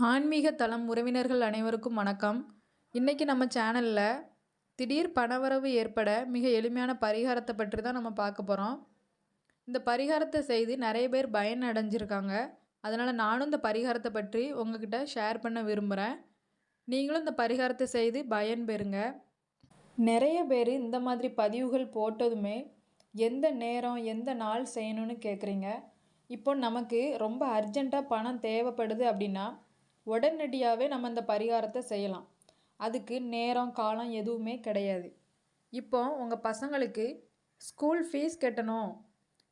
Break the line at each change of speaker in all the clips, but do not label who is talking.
ஆன்மீக தளம் உறவினர்கள் அனைவருக்கும் வணக்கம். இன்றைக்கி நம்ம சேனலில் திடீர் பணவரவு ஏற்பட மிக எளிமையான பரிகாரத்தை பற்றி தான் நம்ம பார்க்க போகிறோம். இந்த பரிகாரத்தை செய்து நிறைய பேர் பயன் அடைஞ்சிருக்காங்க. அதனால் நானும் இந்த பரிகாரத்தை பற்றி உங்ககிட்ட ஷேர் பண்ண விரும்புகிறேன். நீங்களும் இந்த பரிகாரத்தை செய்து பயன் பெறுங்க. நிறைய பேர் இந்த மாதிரி பதிவுகள் போட்டதுமே எந்த நேரம் எந்த நாள் செய்யணும்னு கேட்குறீங்க. இப்போ நமக்கு ரொம்ப அர்ஜெண்ட்டாக பணம் தேவைப்படுது அப்படின்னா உடனடியாகவே நம்ம இந்த பரிகாரத்தை செய்யலாம். அதுக்கு நேரம் காலம் எதுவுமே கிடையாது. இப்போ உங்கள் பசங்களுக்கு ஸ்கூல் ஃபீஸ் கட்டணும்,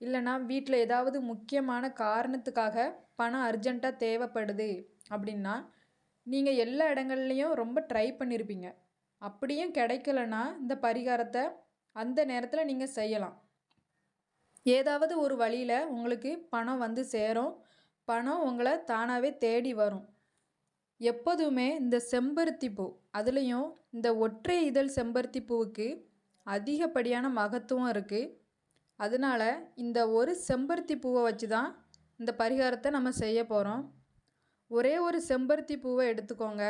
இல்லைனா வீட்டில் ஏதாவது முக்கியமான காரணத்துக்காக பணம் அர்ஜெண்ட்டாக தேவைப்படுது அப்படின்னா நீங்கள் எல்லா இடங்கள்லையும் ரொம்ப ட்ரை பண்ணியிருப்பீங்க. அப்படியும் கிடைக்கலன்னா இந்த பரிகாரத்தை அந்த நேரத்தில் நீங்கள் செய்யலாம். ஏதாவது ஒரு வழியில் உங்களுக்கு பணம் வந்து சேரும். பணம் உங்களை தானாகவே தேடி வரும். எப்போதுமே இந்த செம்பருத்தி பூ, அதுலேயும் இந்த ஒற்றை இதழ் செம்பருத்தி பூவுக்கு அதிகப்படியான மகத்துவம் இருக்குது. அதனால் இந்த ஒரு செம்பருத்தி பூவை வச்சு தான் இந்த பரிகாரத்தை நம்ம செய்ய போகிறோம். ஒரே ஒரு செம்பருத்தி பூவை எடுத்துக்கோங்க.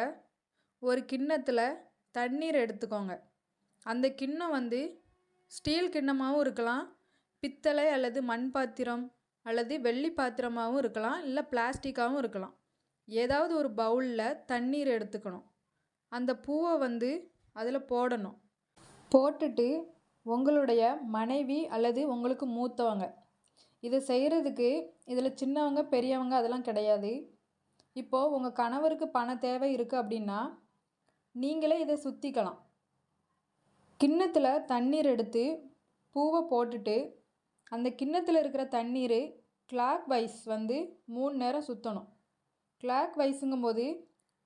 ஒரு கிண்ணத்தில் தண்ணீர் எடுத்துக்கோங்க. அந்த கிண்ணம் வந்து ஸ்டீல் கிண்ணமாகவும் இருக்கலாம், பித்தளை அல்லது மண் பாத்திரம் அல்லது வெள்ளி பாத்திரமாகவும் இருக்கலாம், இல்லை பிளாஸ்டிக்காகவும் இருக்கலாம். ஏதாவது ஒரு பவுலில் தண்ணீர் எடுத்துக்கணும். அந்த பூவை வந்து அதில் போடணும். போட்டுட்டு உங்களுடைய மனைவி அல்லது உங்களுக்கு மூத்தவங்க, இதை செய்கிறதுக்கு இதில் சின்னவங்க பெரியவங்க அதெல்லாம் கிடையாது. இப்போது உங்கள் கணவருக்கு பண தேவை இருக்குது அப்படின்னா நீங்களே இதை சுற்றிக்கலாம். கிண்ணத்தில் தண்ணீர் எடுத்து பூவை போட்டுட்டு அந்த கிண்ணத்தில் இருக்கிற தண்ணீர் கிளாக் வைஸ் வந்து 3 நேரம் சுற்றணும். கிளாக் வைஸுங்கும்போது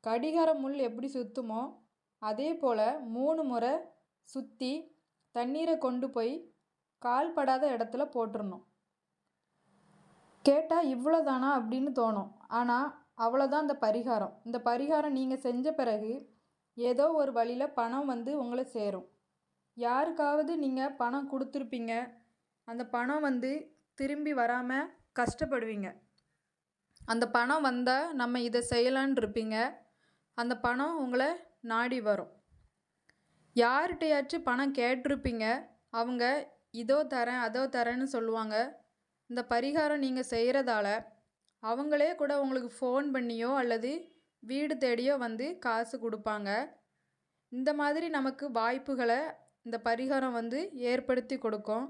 கடிகார முள் எப்படி சுற்றுமோ அதே போல் 3 முறை சுற்றி தண்ணீரை கொண்டு போய் கால்படாத இடத்துல போட்டுடணும். கேட்டால் இவ்வளோதானா அப்படின்னு தோணும். ஆனால் அவ்வளோதான் இந்த பரிகாரம். இந்த பரிகாரம் நீங்கள் செஞ்ச பிறகு ஏதோ ஒரு வழியில் பணம் வந்து உங்களை சேரும். யாருக்காவது நீங்கள் பணம் கொடுத்துருப்பீங்க. அந்த பணம் வந்து திரும்பி வராமல் கஷ்டப்படுவீங்க. அந்த பணம் வந்தால் நம்ம இதை செய்யலான்னு இருப்பீங்க. அந்த பணம் உங்களை நாடி வரும். யார்கிட்டையாச்சும் பணம் கேட்டிருப்பீங்க. அவங்க இதோ தரேன் அதோ தரேன்னு சொல்லுவாங்க. இந்த பரிகாரம் நீங்கள் செய்கிறதால அவங்களே கூட உங்களுக்கு ஃபோன் பண்ணியோ அல்லது வீடு தேடியோ வந்து காசு கொடுப்பாங்க. இந்த மாதிரி நமக்கு வாய்ப்புகளை இந்த பரிகாரம் வந்து ஏற்படுத்தி கொடுக்கும்.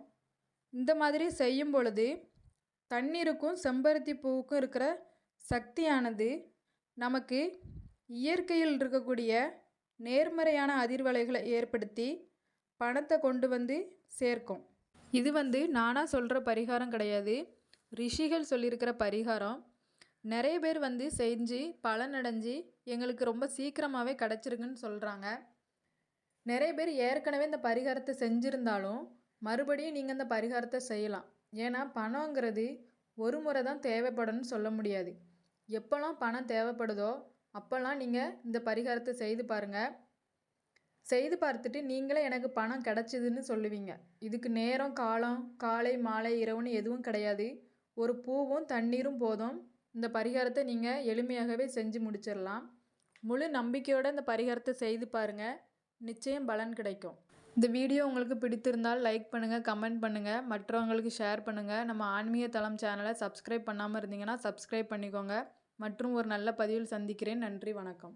இந்த மாதிரி செய்யும் பொழுது தண்ணீருக்கும் செம்பருத்தி பூவுக்கும் இருக்கிற சக்தியானது நமக்கு இயற்கையில் இருக்கக்கூடிய நேர்மறையான அதிர்வலைகளை ஏற்படுத்தி பணத்தை கொண்டு வந்து சேர்க்கும். இது வந்து நானாக சொல்கிற பரிகாரம் கிடையாது. ரிஷிகள் சொல்லியிருக்கிற பரிகாரம். நிறைய பேர் வந்து செஞ்சு பலனடைஞ்சு எங்களுக்கு ரொம்ப சீக்கிரமாகவே கிடச்சிருக்குன்னு சொல்கிறாங்க. நிறைய பேர் ஏற்கனவே இந்த பரிகாரத்தை செஞ்சுருந்தாலும் மறுபடியும் நீங்கள் இந்த பரிகாரத்தை செய்யலாம். ஏன்னா பணங்கிறது ஒரு முறை தான் தேவைப்படும்னு சொல்ல முடியாது. எப்போல்லாம் பணம் தேவைப்படுதோ அப்போல்லாம் நீங்கள் இந்த பரிகாரத்தை செய்து பாருங்கள். செய்து பார்த்துட்டு நீங்களே எனக்கு பணம் கிடச்சிதுன்னு சொல்லுவீங்க. இதுக்கு நேரம் காலம் காலை மாலை இரவுன்னு எதுவும் கிடையாது. ஒரு பூவும் தண்ணீரும் போதும். இந்த பரிகாரத்தை நீங்கள் எளிமையாகவே செஞ்சு முடிச்சிடலாம். முழு நம்பிக்கையோடு இந்த பரிகாரத்தை செய்து பாருங்கள். நிச்சயம் பலன் கிடைக்கும். இந்த வீடியோ உங்களுக்கு பிடித்திருந்தால் லைக் பண்ணுங்கள், கமெண்ட் பண்ணுங்கள், மற்றவங்களுக்கு ஷேர் பண்ணுங்கள். நம்ம ஆன்மீக தளம் சேனலை சப்ஸ்கிரைப் பண்ணாமல் இருந்தீங்கன்னா சப்ஸ்கிரைப் பண்ணிக்கோங்க. மற்றும் ஒரு நல்ல பதிவில் சந்திக்கிறேன். நன்றி, வணக்கம்.